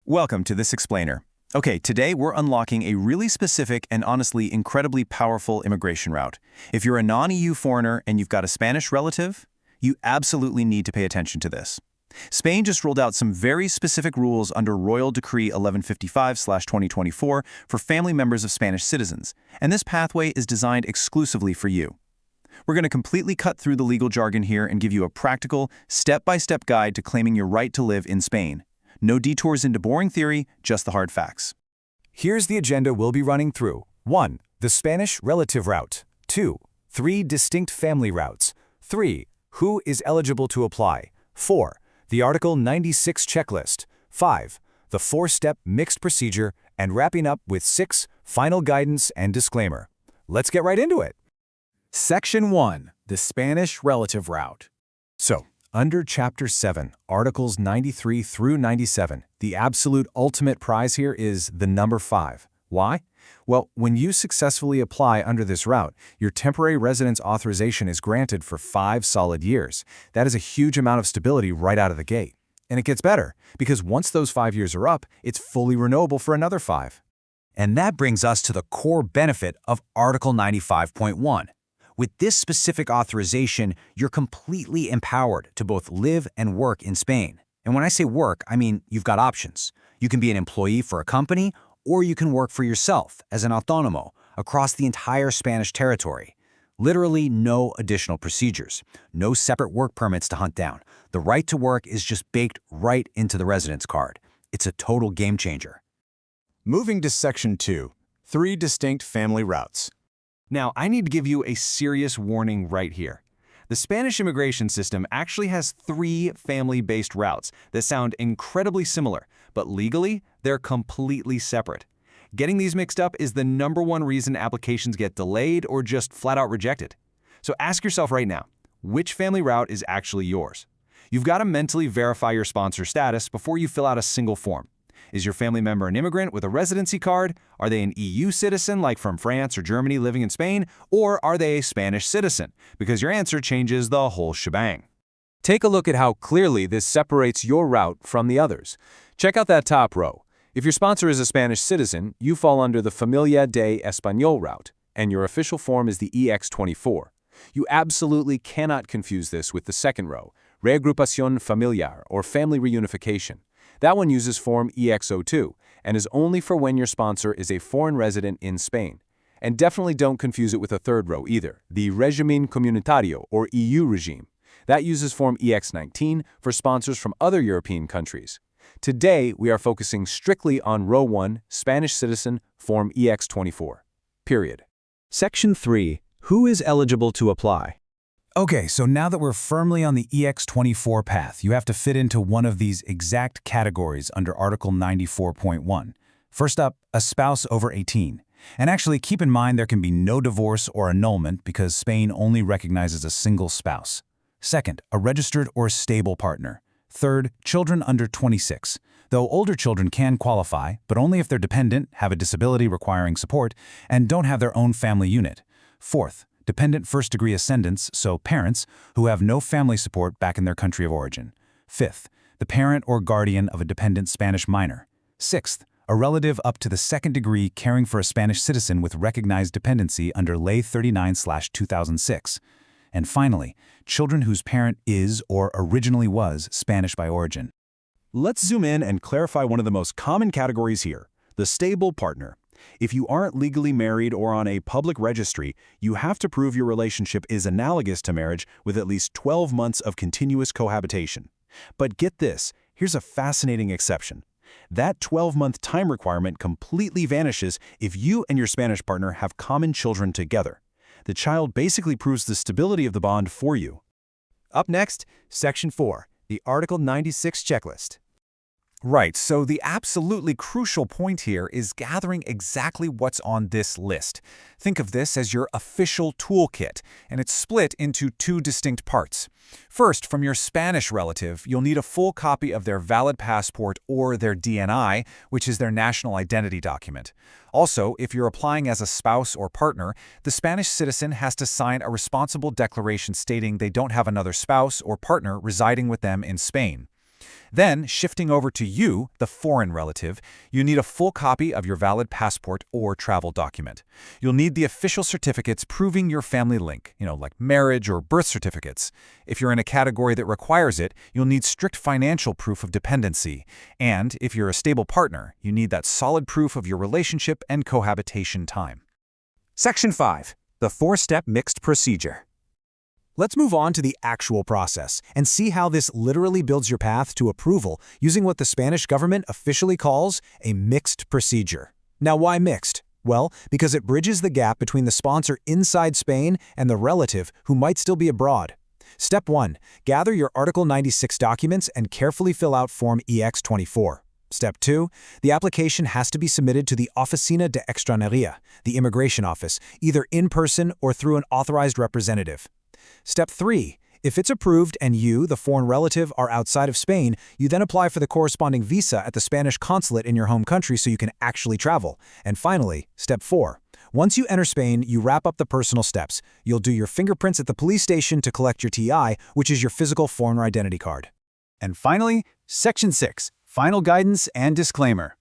Welcome to this explainer. Okay, today we're unlocking a really specific and honestly incredibly powerful immigration route. If you're a non-EU foreigner and you've got a Spanish relative, you absolutely need to pay attention to this. Spain just rolled out some very specific rules under Royal Decree 1155/2024 for family members of Spanish citizens, and this pathway is designed exclusively for you. We're going to completely cut through the legal jargon here and give you a practical, step-by-step guide to claiming your right to live in Spain. No detours into boring theory, just the hard facts. Here's the agenda we'll be running through. 1. The Spanish relative route. 2. 3 distinct family routes. 3. Who is eligible to apply. 4. The Article 96 checklist. 5. The 4-step mixed procedure, and wrapping up with 6. Final guidance and disclaimer. Let's get right into it. Section 1. The Spanish relative route. So, under Chapter 7, Articles 93 through 97, the absolute ultimate prize here is the number 5. Why? Well, when you successfully apply under this route, your temporary residence authorization is granted for 5 solid years. That is a huge amount of stability right out of the gate. And it gets better, because once those 5 years are up, it's fully renewable for another 5. And that brings us to the core benefit of Article 95.1. With this specific authorization, you're completely empowered to both live and work in Spain. And when I say work, I mean you've got options. You can be an employee for a company, or you can work for yourself as an autónomo across the entire Spanish territory. Literally no additional procedures, no separate work permits to hunt down. The right to work is just baked right into the residence card. It's a total game changer. Moving to Section 2. 3 distinct family routes. Now, I need to give you a serious warning right here. The Spanish immigration system actually has 3 family-based routes that sound incredibly similar, but legally, they're completely separate. Getting these mixed up is the #1 reason applications get delayed or just flat-out rejected. So ask yourself right now, which family route is actually yours? You've got to mentally verify your sponsor status before you fill out a single form. Is your family member an immigrant with a residency card? Are they an EU citizen like from France or Germany living in Spain? Or are they a Spanish citizen? Because your answer changes the whole shebang. Take a look at how clearly this separates your route from the others. Check out that top row. If your sponsor is a Spanish citizen, you fall under the Familia de Español route, and your official form is the EX24. You absolutely cannot confuse this with the second row, Reagrupación Familiar, or Family Reunification. That one uses Form EX02 and is only for when your sponsor is a foreign resident in Spain. And definitely don't confuse it with a third row either, the Régimen Comunitario, or EU regime. That uses Form EX19 for sponsors from other European countries. Today, we are focusing strictly on Row 1, Spanish Citizen, Form EX24. Period. Section 3. Who is eligible to apply? Okay, so now that we're firmly on the EX24 path, you have to fit into one of these exact categories under Article 94.1. First up, a spouse over 18. And actually, keep in mind there can be no divorce or annulment because Spain only recognizes a single spouse. Second, a registered or stable partner. Third, children under 26. Though older children can qualify, but only if they're dependent, have a disability requiring support, and don't have their own family unit. Fourth, dependent first-degree ascendants, so parents, who have no family support back in their country of origin. Fifth, the parent or guardian of a dependent Spanish minor. Sixth, a relative up to the 2nd degree caring for a Spanish citizen with recognized dependency under Ley 39/2006. And finally, children whose parent is or originally was Spanish by origin. Let's zoom in and clarify one of the most common categories here, the stable partner. If you aren't legally married or on a public registry, you have to prove your relationship is analogous to marriage with at least 12 months of continuous cohabitation. But get this, here's a fascinating exception. That 12-month time requirement completely vanishes if you and your Spanish partner have common children together. The child basically proves the stability of the bond for you. Up next, Section 4, the Article 96 checklist. Right, so the absolutely crucial point here is gathering exactly what's on this list. Think of this as your official toolkit, and it's split into 2 distinct parts. First, from your Spanish relative, you'll need a full copy of their valid passport or their DNI, which is their national identity document. Also, if you're applying as a spouse or partner, the Spanish citizen has to sign a responsible declaration stating they don't have another spouse or partner residing with them in Spain. Then, shifting over to you, the foreign relative, you need a full copy of your valid passport or travel document. You'll need the official certificates proving your family link, like marriage or birth certificates. If you're in a category that requires it, you'll need strict financial proof of dependency. And if you're a stable partner, you need that solid proof of your relationship and cohabitation time. Section 5. The four-step mixed procedure. Let's move on to the actual process and see how this literally builds your path to approval using what the Spanish government officially calls a mixed procedure. Now, why mixed? Well, because it bridges the gap between the sponsor inside Spain and the relative who might still be abroad. Step 1. Gather your Article 96 documents and carefully fill out Form EX24. Step 2. The application has to be submitted to the Oficina de Extranjería, the immigration office, either in person or through an authorized representative. Step 3. If it's approved and you, the foreign relative, are outside of Spain, you then apply for the corresponding visa at the Spanish consulate in your home country so you can actually travel. And finally, Step 4. Once you enter Spain, you wrap up the personal steps. You'll do your fingerprints at the police station to collect your TI, which is your physical foreigner identity card. And finally, Section 6. Final guidance and disclaimer.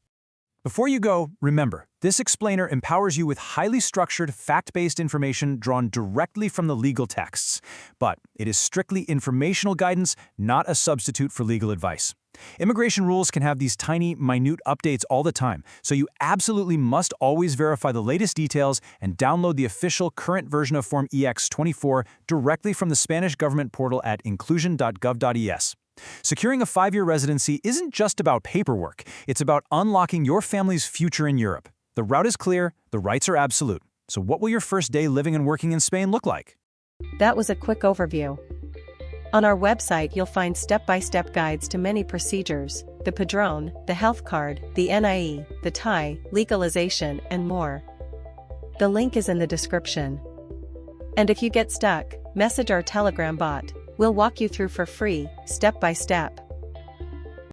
Before you go, remember, this explainer empowers you with highly structured, fact-based information drawn directly from the legal texts. But it is strictly informational guidance, not a substitute for legal advice. Immigration rules can have these tiny, minute updates all the time, so you absolutely must always verify the latest details and download the official current version of Form EX24 directly from the Spanish government portal at inclusion.gov.es. Securing a 5-year residency isn't just about paperwork, it's about unlocking your family's future in Europe. The route is clear, the rights are absolute. So what will your first day living and working in Spain look like? That was a quick overview. On our website you'll find step-by-step guides to many procedures, the Padrón, the health card, the NIE, the TI, legalization, and more. The link is in the description. And if you get stuck, message our Telegram bot. We'll walk you through for free, step by step.